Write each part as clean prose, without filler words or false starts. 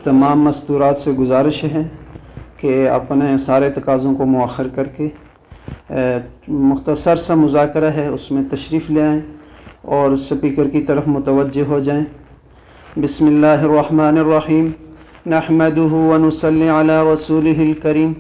تمام مستورات سے گزارش ہے کہ اپنے سارے تقاضوں کو مؤخر کر کے مختصر سا مذاکرہ ہے اس میں تشریف لے آئیں اور سپیکر کی طرف متوجہ ہو جائیں۔ بسم اللہ الرحمن الرحیم، نحمدہ ونصلی علی رسولہ الکریم۔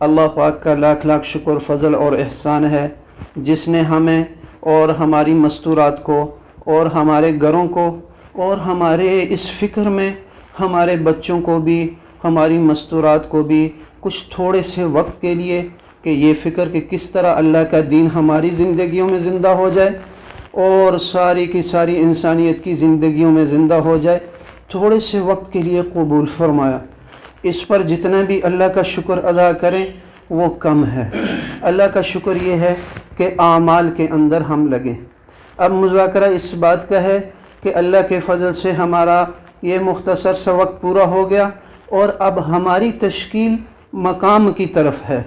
اللہ پاک کا لاکھ لاکھ شکر، فضل اور احسان ہے جس نے ہمیں اور ہماری مستورات کو اور ہمارے گھروں کو اور ہمارے اس فکر میں ہمارے بچوں کو بھی، ہماری مستورات کو بھی کچھ تھوڑے سے وقت کے لیے کہ یہ فکر کہ کس طرح اللہ کا دین ہماری زندگیوں میں زندہ ہو جائے اور ساری کی ساری انسانیت کی زندگیوں میں زندہ ہو جائے، تھوڑے سے وقت کے لیے قبول فرمایا۔ اس پر جتنا بھی اللہ کا شکر ادا کریں وہ کم ہے۔ اللہ کا شکر یہ ہے کہ اعمال کے اندر ہم لگیں۔ اب مذاکرہ اس بات کا ہے کہ اللہ کے فضل سے ہمارا یہ مختصر سا وقت پورا ہو گیا اور اب ہماری تشکیل مقام کی طرف ہے،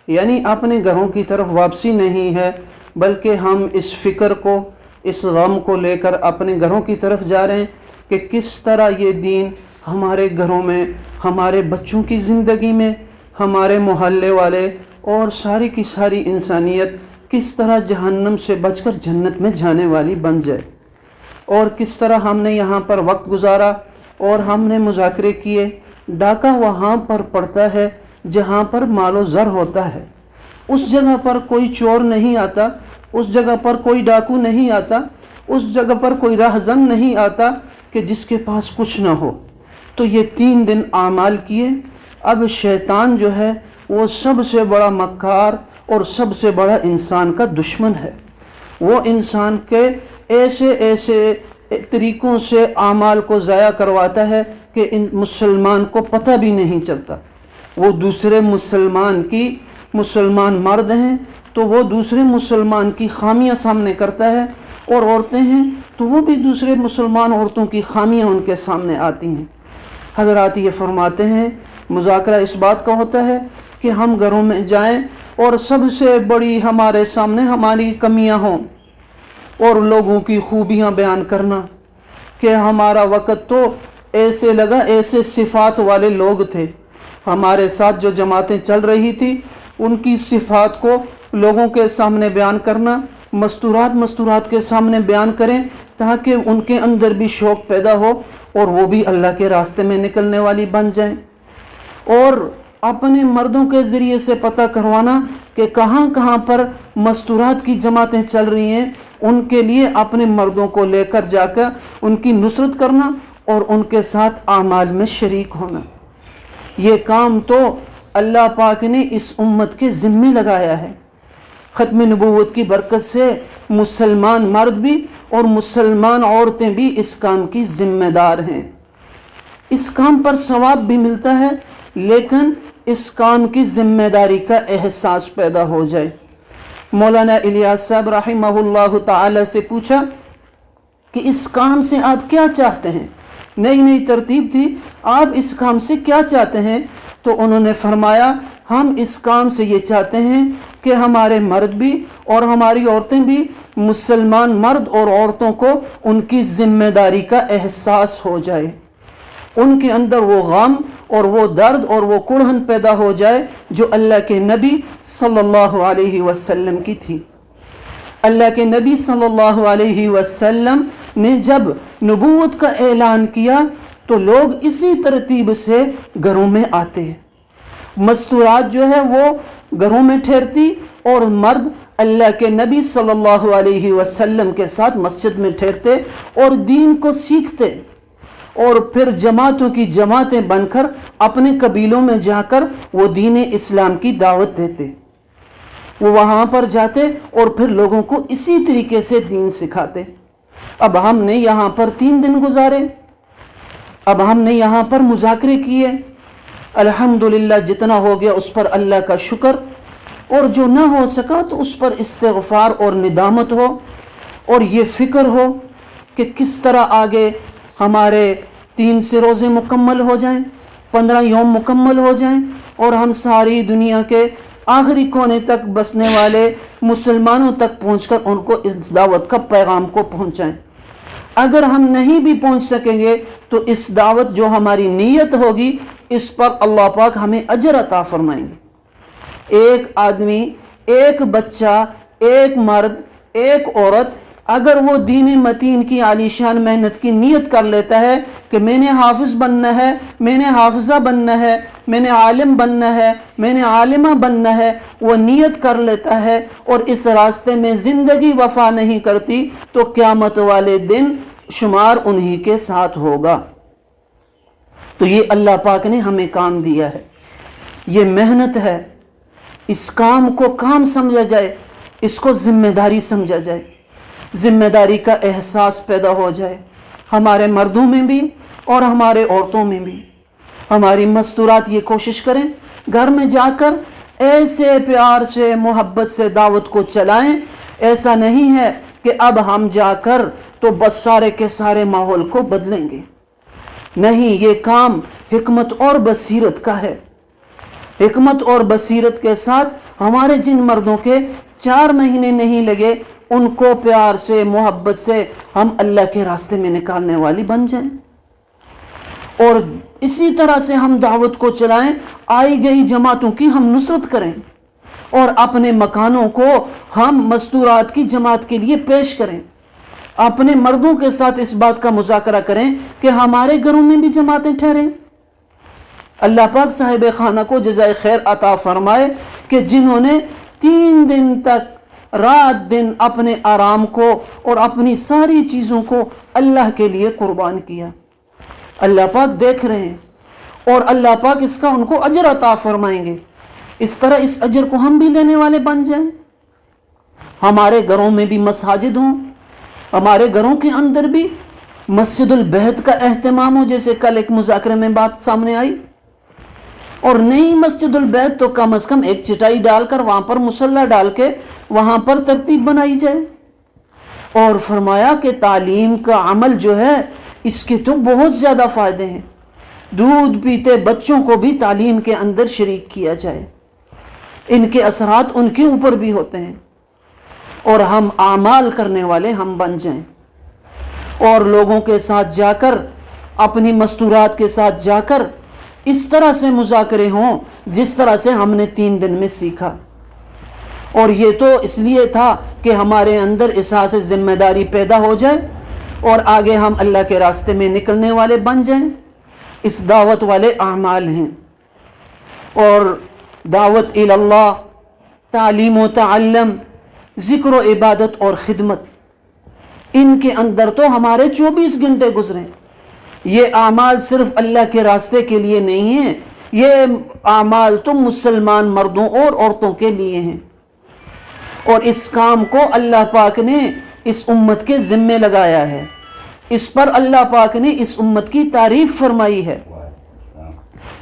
یعنی اپنے گھروں کی طرف واپسی نہیں ہے، بلکہ ہم اس فکر کو، اس غم کو لے کر اپنے گھروں کی طرف جا رہے ہیں کہ کس طرح یہ دین ہمارے گھروں میں، ہمارے بچوں کی زندگی میں، ہمارے محلے والے اور ساری کی ساری انسانیت کس طرح جہنم سے بچ کر جنت میں جانے والی بن جائے، اور کس طرح ہم نے یہاں پر وقت گزارا اور ہم نے مذاکرے کیے۔ ڈاکہ وہاں پر پڑتا ہے جہاں پر مال و زر ہوتا ہے، اس جگہ پر کوئی چور نہیں آتا، اس جگہ پر کوئی ڈاکو نہیں آتا، اس جگہ پر کوئی راہزن نہیں آتا کہ جس کے پاس کچھ نہ ہو۔ تو یہ 3 دن اعمال کیے۔ اب شیطان جو ہے وہ سب سے بڑا مکار اور سب سے بڑا انسان کا دشمن ہے۔ وہ انسان کے ایسے طریقوں سے اعمال کو ضائع کرواتا ہے کہ ان مسلمان کو پتہ بھی نہیں چلتا۔ وہ دوسرے مسلمان مرد ہیں تو وہ دوسرے مسلمان کی خامیاں سامنے کرتا ہے، اور عورتیں ہیں تو وہ بھی دوسرے مسلمان عورتوں کی خامیاں ان کے سامنے آتی ہیں۔ حضرات یہ فرماتے ہیں مذاکرہ اس بات کا ہوتا ہے کہ ہم گھروں میں جائیں اور سب سے بڑی ہمارے سامنے ہماری کمیاں ہوں اور لوگوں کی خوبیاں بیان کرنا کہ ہمارا وقت تو ایسے لگا ایسے صفات والے لوگ تھے، ہمارے ساتھ جو جماعتیں چل رہی تھی ان کی صفات کو لوگوں کے سامنے بیان کرنا، مستورات کے سامنے بیان کریں تاکہ ان کے اندر بھی شوق پیدا ہو اور وہ بھی اللہ کے راستے میں نکلنے والی بن جائیں، اور اپنے مردوں کے ذریعے سے پتہ کروانا کہ کہاں کہاں پر مستورات کی جماعتیں چل رہی ہیں، ان کے لیے اپنے مردوں کو لے کر جا کر ان کی نصرت کرنا اور ان کے ساتھ اعمال میں شریک ہونا۔ یہ کام تو اللہ پاک نے اس امت کے ذمے لگایا ہے۔ ختم نبوت کی برکت سے مسلمان مرد بھی اور مسلمان عورتیں بھی اس کام کی ذمہ دار ہیں۔ اس کام پر ثواب بھی ملتا ہے، لیکن اس کام کی ذمہ داری کا احساس پیدا ہو جائے۔ مولانا الیاس صاحب رحمہ اللہ تعالی سے پوچھا کہ اس کام سے آپ کیا چاہتے ہیں؟ نئی ترتیب تھی، آپ اس کام سے کیا چاہتے ہیں؟ تو انہوں نے فرمایا ہم اس کام سے یہ چاہتے ہیں کہ ہمارے مرد بھی اور ہماری عورتیں بھی، مسلمان مرد اور عورتوں کو ان کی ذمہ داری کا احساس ہو جائے، ان کے اندر وہ غم اور وہ درد اور وہ کڑھن پیدا ہو جائے جو اللہ کے نبی صلی اللہ علیہ وسلم کی تھی۔ اللہ کے نبی صلی اللہ علیہ وسلم نے جب نبوت کا اعلان کیا تو لوگ اسی ترتیب سے گھروں میں آتے، مستورات جو ہے وہ گھروں میں ٹھہرتی اور مرد اللہ کے نبی صلی اللہ علیہ وسلم کے ساتھ مسجد میں ٹھہرتے اور دین کو سیکھتے، اور پھر جماعتوں کی جماعتیں بن کر اپنے قبیلوں میں جا کر وہ دین اسلام کی دعوت دیتے۔ وہ وہاں پر جاتے اور پھر لوگوں کو اسی طریقے سے دین سکھاتے۔ اب ہم نے یہاں پر 3 دن گزارے، اب ہم نے یہاں پر مذاکرے کیے، الحمدللہ جتنا ہو گیا اس پر اللہ کا شکر، اور جو نہ ہو سکا تو اس پر استغفار اور ندامت ہو، اور یہ فکر ہو کہ کس طرح آگے ہمارے 3 سے روزے مکمل ہو جائیں، 15 یوم مکمل ہو جائیں، اور ہم ساری دنیا کے آخری کونے تک بسنے والے مسلمانوں تک پہنچ کر ان کو اس دعوت کا پیغام کو پہنچائیں۔ اگر ہم نہیں بھی پہنچ سکیں گے تو اس دعوت جو ہماری نیت ہوگی اس پر اللہ پاک ہمیں اجر عطا فرمائیں گے۔ ایک آدمی، ایک بچہ، ایک مرد، ایک عورت اگر وہ دین متین کی عالی شان محنت کی نیت کر لیتا ہے کہ میں نے حافظ بننا ہے، میں نے حافظہ بننا ہے، میں نے عالم بننا ہے، میں نے عالمہ بننا ہے، وہ نیت کر لیتا ہے اور اس راستے میں زندگی وفا نہیں کرتی تو قیامت والے دن شمار انہی کے ساتھ ہوگا۔ تو یہ اللہ پاک نے ہمیں کام دیا ہے، یہ محنت ہے، اس کام کو کام سمجھا جائے، اس کو ذمہ داری سمجھا جائے، ذمہ داری کا احساس پیدا ہو جائے ہمارے مردوں میں بھی اور ہمارے عورتوں میں بھی۔ ہماری مستورات یہ کوشش کریں گھر میں جا کر ایسے پیار سے محبت سے دعوت کو چلائیں۔ ایسا نہیں ہے کہ اب ہم جا کر تو بس سارے کے سارے ماحول کو بدلیں گے، نہیں، یہ کام حکمت اور بصیرت کا ہے۔ حکمت اور بصیرت کے ساتھ ہمارے جن مردوں کے 4 مہینے نہیں لگے ان کو پیار سے محبت سے ہم اللہ کے راستے میں نکالنے والی بن جائیں، اور اسی طرح سے ہم دعوت کو چلائیں، آئی گئی جماعتوں کی ہم نصرت کریں اور اپنے مکانوں کو ہم مستورات کی جماعت کے لیے پیش کریں۔ اپنے مردوں کے ساتھ اس بات کا مذاکرہ کریں کہ ہمارے گھروں میں بھی جماعتیں ٹھہریں۔ اللہ پاک صاحب خانہ کو جزائے خیر عطا فرمائے کہ جنہوں نے 3 دن تک رات دن اپنے آرام کو اور اپنی ساری چیزوں کو اللہ کے لیے قربان کیا۔ اللہ پاک دیکھ رہے ہیں اور اللہ پاک اس کا ان کو اجر عطا فرمائیں گے۔ اس طرح اس اجر کو ہم بھی لینے والے بن جائیں۔ ہمارے گھروں میں بھی مساجد ہوں، ہمارے گھروں کے اندر بھی مسجد البیت کا اہتمام ہو، جیسے کل ایک مذاکرے میں بات سامنے آئی، اور نہیں مسجد البیت تو کم از کم ایک چٹائی ڈال کر وہاں پر مصلی ڈال کے وہاں پر ترتیب بنائی جائے۔ اور فرمایا کہ تعلیم کا عمل جو ہے اس کے تو بہت زیادہ فائدے ہیں، دودھ پیتے بچوں کو بھی تعلیم کے اندر شریک کیا جائے، ان کے اثرات ان کے اوپر بھی ہوتے ہیں، اور ہم اعمال کرنے والے ہم بن جائیں، اور لوگوں کے ساتھ جا کر اپنی مستورات کے ساتھ جا کر اس طرح سے مذاکرے ہوں جس طرح سے ہم نے 3 دن میں سیکھا۔ اور یہ تو اس لیے تھا کہ ہمارے اندر احساس ذمہ داری پیدا ہو جائے اور آگے ہم اللہ کے راستے میں نکلنے والے بن جائیں۔ اس دعوت والے اعمال ہیں، اور دعوت اللہ، تعلیم و تعلم، ذکر و عبادت اور خدمت، ان کے اندر تو ہمارے 24 گھنٹے گزریں۔ یہ اعمال صرف اللہ کے راستے کے لیے نہیں ہیں، یہ اعمال تو مسلمان مردوں اور عورتوں کے لیے ہیں، اور اس کام کو اللہ پاک نے اس امت کے ذمے لگایا ہے۔ اس پر اللہ پاک نے اس امت کی تعریف فرمائی ہے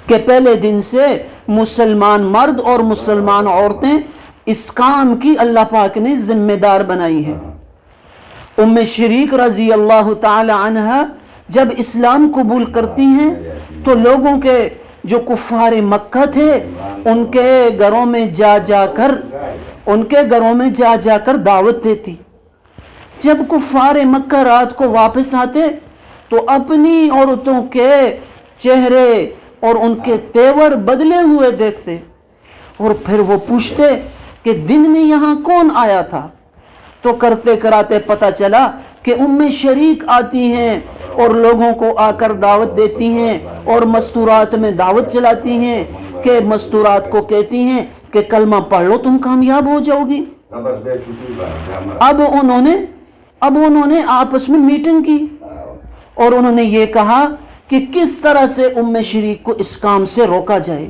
کہ پہلے دن سے مسلمان مرد اور مسلمان عورتیں اس کام کی اللہ پاک نے ذمہ دار بنائی ہے۔ ام شریک رضی اللہ تعالی عنہ جب اسلام قبول کرتی ہیں تو لوگوں کے جو کفار مکہ تھے ان کے گھروں میں جا جا کر دعوت دیتی۔ جب کفار مکہ رات کو واپس آتے تو اپنی عورتوں کے چہرے اور ان کے تیور بدلے ہوئے دیکھتے، اور پھر وہ پوچھتے کہ دن میں یہاں کون آیا تھا؟ تو کرتے کراتے پتہ چلا کہ ام شریک آتی ہیں اور لوگوں کو آ کر دعوت دیتی ہیں اور مستورات میں دعوت چلاتی ہیں، کہ مستورات کو کہتی ہیں کہ کلمہ پڑھ لو تم کامیاب ہو جاؤ گی۔ اب انہوں نے آپس میں میٹنگ کی اور انہوں نے یہ کہا کہ کس طرح سے ام شریک کو اس کام سے روکا جائے۔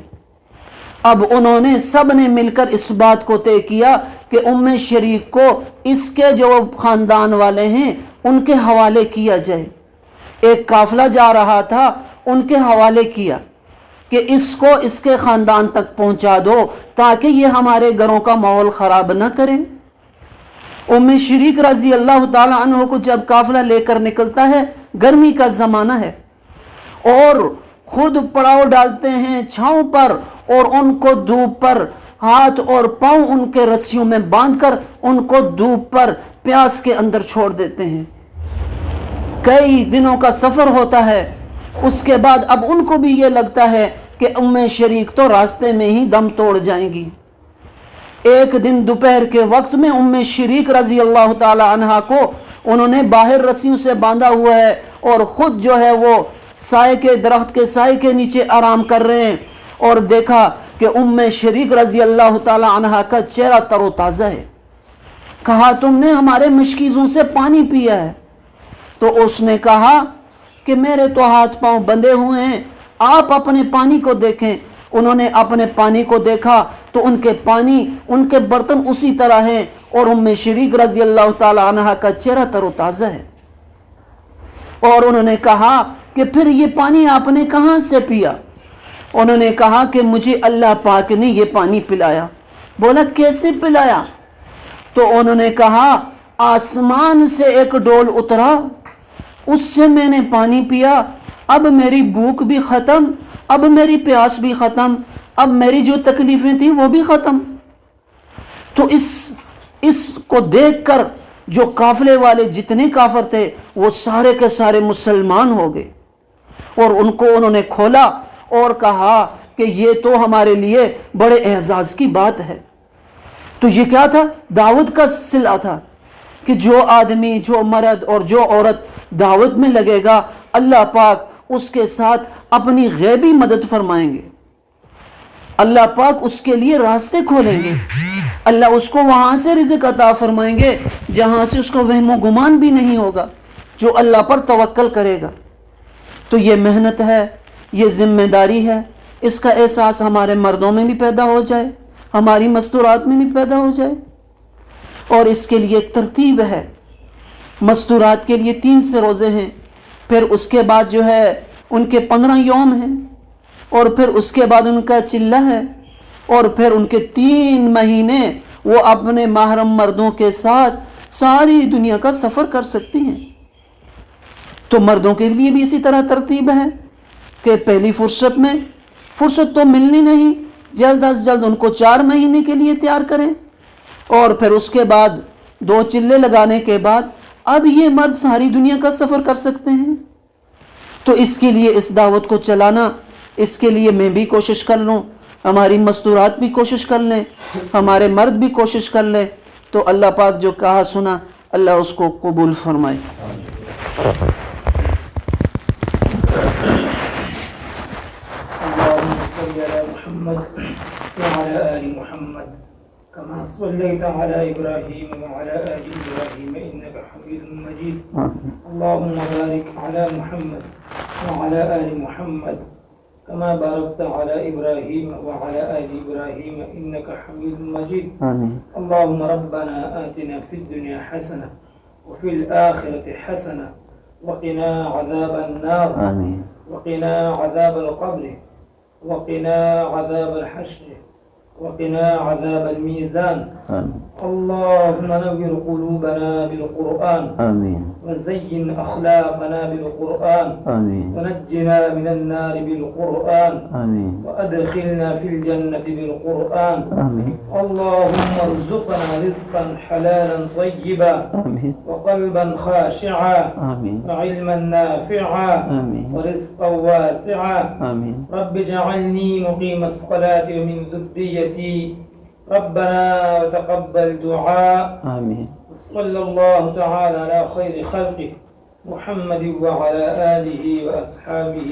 اب انہوں نے سب نے مل کر اس بات کو طے کیا کہ ام شریک کو اس کے جو خاندان والے ہیں ان کے حوالے کیا جائے۔ ایک قافلہ جا رہا تھا، ان کے حوالے کیا کہ اس کو اس کے خاندان تک پہنچا دو تاکہ یہ ہمارے گھروں کا ماحول خراب نہ کریں۔ ام شریک رضی اللہ تعالی عنہ کو جب قافلہ لے کر نکلتا ہے، گرمی کا زمانہ ہے، اور خود پڑاؤ ڈالتے ہیں چھاؤں پر، اور ان کو دھوپ پر ہاتھ اور پاؤں ان کے رسیوں میں باندھ کر ان کو دھوپ پر پیاس کے اندر چھوڑ دیتے ہیں۔ کئی دنوں کا سفر ہوتا ہے. اس کے بعد اب ان کو بھی یہ لگتا ہے کہ ام شریک تو راستے میں ہی دم توڑ جائیں گی. ایک دن دوپہر کے وقت میں ام شریک رضی اللہ تعالی عنہا کو انہوں نے باہر رسیوں سے باندھا ہوا ہے اور خود جو ہے وہ سائے کے درخت کے سائے کے نیچے آرام کر رہے ہیں, اور دیکھا کہ ام شریک رضی اللہ تعالی عنہا کا چہرہ تر و تازہ ہے. کہا تم نے ہمارے مشکیزوں سے پانی پیا ہے؟ تو اس نے کہا کہ میرے تو ہاتھ پاؤں بندھے ہوئے ہیں, آپ اپنے پانی کو دیکھیں. انہوں نے اپنے پانی کو دیکھا تو ان کے پانی, ان کے برتن اسی طرح ہیں, اور ام شریک رضی اللہ تعالی عنہا کا چہرہ تر و تازہ ہے. اور انہوں نے کہا کہ پھر یہ پانی آپ نے کہاں سے پیا؟ انہوں نے کہا کہ مجھے اللہ پاک نے یہ پانی پلایا. بولا کیسے پلایا؟ تو انہوں نے کہا آسمان سے ایک ڈول اترا, اس سے میں نے پانی پیا, اب میری بھوک بھی ختم, اب میری پیاس بھی ختم, اب میری جو تکلیفیں تھیں وہ بھی ختم. تو اس کو دیکھ کر جو قافلے والے جتنے کافر تھے وہ سارے کے سارے مسلمان ہو گئے, اور ان کو انہوں نے کھولا اور کہا کہ یہ تو ہمارے لیے بڑے اعزاز کی بات ہے. تو یہ کیا تھا؟ دعوت کا صلہ تھا کہ جو آدمی, جو مرد اور جو عورت دعوت میں لگے گا, اللہ پاک اس کے ساتھ اپنی غیبی مدد فرمائیں گے. اللہ پاک اس کے لیے راستے کھولیں گے. اللہ اس کو وہاں سے رزق عطا فرمائیں گے جہاں سے اس کو وہم و گمان بھی نہیں ہوگا, جو اللہ پر توکل کرے گا. تو یہ محنت ہے, یہ ذمہ داری ہے, اس کا احساس ہمارے مردوں میں بھی پیدا ہو جائے, ہماری مستورات میں بھی پیدا ہو جائے. اور اس کے لیے ایک ترتیب ہے. مستورات کے لیے 3 سے روزے ہیں, پھر اس کے بعد جو ہے ان کے 15 یوم ہیں, اور پھر اس کے بعد ان کا چلہ ہے, اور پھر ان کے 3 مہینے وہ اپنے محرم مردوں کے ساتھ ساری دنیا کا سفر کر سکتی ہیں. تو مردوں کے لیے بھی اسی طرح ترتیب ہے کہ پہلی فرصت تو ملنی نہیں, جلد از جلد ان کو 4 مہینے کے لیے تیار کریں, اور پھر اس کے بعد 2 چلے لگانے کے بعد اب یہ مرد ساری دنیا کا سفر کر سکتے ہیں. تو اس کے لیے اس دعوت کو چلانا, اس کے لیے میں بھی کوشش کر لوں, ہماری مستورات بھی کوشش کر لیں, ہمارے مرد بھی کوشش کر لیں, تو اللہ پاک جو کہا سنا اللہ اس کو قبول فرمائے. وعلى آل محمد كما صليت على إبراهيم وعلى آل إبراهيم إنك حميد مجيد. اللهم بارك على محمد وعلى آل محمد كما باركت على إبراهيم وعلى آل إبراهيم إنك حميد مجيد. اللهم ربنا آتنا في الدنيا حسنة وفي الآخرة حسنة وقنا عذاب النار. وقنا عذاب القبر وقنا عذاب الحشر وقنا عذاب الميزان. اللهم نور قلوبنا بالقرآن وزين أخلاقنا بالقرآن ونجنا من النار بالقرآن وأدخلنا في الجنة بالقرآن. اللهم ارزقنا رزقا حلالا طيبا وقلبا خاشعا وعلما نافعا ورزقا واسعا. رب اجعلني مقيم الصلاة ومن ذريتي ربنا وتقبل دعاء. صلى الله تعالى على خير خلقه محمد وعلى آله وأصحابه.